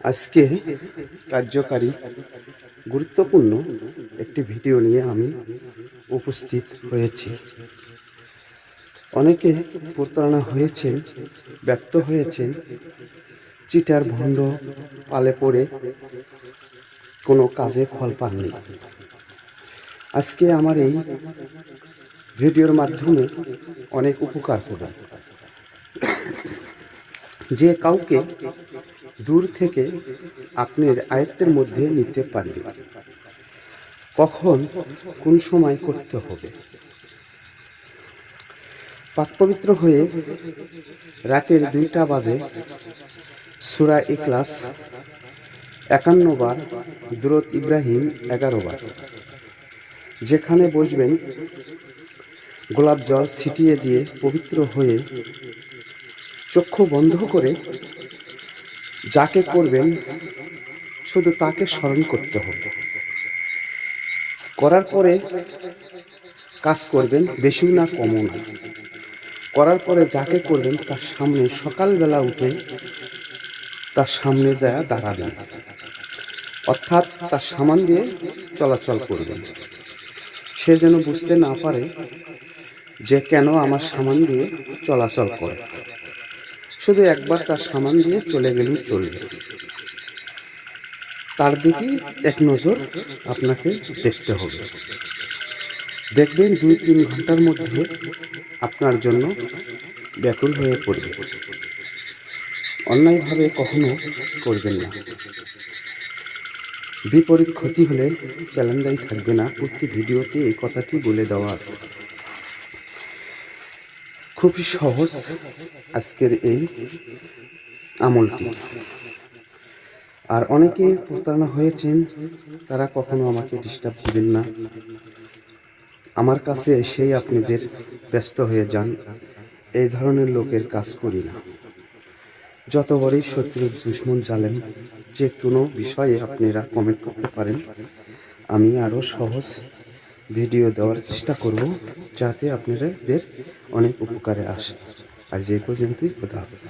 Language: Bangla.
আজকে কার্যকারী গুরুত্বপূর্ণ একটি ভিডিও নিয়ে আমি উপস্থিত হয়েছি। অনেকে প্রতারণা হয়েছেন, ব্যর্থ হয়েছেন, চিটার ভণ্ড পালে পড়ে কোনো কাজে ফল পাননি। আজকে আমার এই ভিডিওর মাধ্যমে অনেক উপকার হবে। যে কাউকে দূর থেকে আপনার আয়ত্তের মধ্যে নিতে পারবে, কখন কোন সময় করতে হবে। পাক পবিত্র হয়ে রাতের 2টা বাজে সূরা ইখলাস 51 বার, দুরূদ ইব্রাহিম 11 বার, যেখানে বসবেন গোলাপ জল ছিটিয়ে দিয়ে পবিত্র হয়ে চক্ষু বন্ধ করে যাকে করবেন শুধু তাকে স্মরণ করতে হবে। করার পরে কাজ করবেন, বেশিও না কমও না। করার পরে যাকে করবেন তার সামনে সকালবেলা উঠে তার সামনে যায় দাঁড়াবেন, অর্থাৎ তার সামান দিয়ে চলাচল করবেন। সে যেন বুঝতে না পারে যে কেন আমার সামান দিয়ে চলাচল করে। শুধু একবার তার সামান দিয়ে চলে গেলেও চলবে। তার দিকে এক নজর আপনাকে দেখতে হবে। দেখবেন 2-3 ঘন্টার মধ্যে আপনার জন্য ব্যাকুল হয়ে পড়বে। অন্যায়ভাবে কখনো করবেন না। বিপরীত ক্ষতি হলে চ্যালেঞ্জাই থাকবে না। প্রতি ভিডিওতে এই কথাটি বলে দেওয়া আছে। খুবই সহজ আজকের এই আমলটি। আর অনেকে প্রতারণা হয়েছেন, তারা কখনো আমাকে ডিস্টার্ব দিবেন না। আমার কাছে এসেই আপনাদের ব্যস্ত হয়ে যান। এই ধরনের লোকের কাজ করি না। যত বড়ই শত্রুর দুশমন জালেম, যে কোনো বিষয়ে আপনারা কমেন্ট করতে পারেন। আমি আরও সহজ ভিডিও দেওয়ার চেষ্টা করব, যাতে আপনাদের অনেক উপকারে আসে। আজ এই পর্যন্তই। খোদা হাফেজ।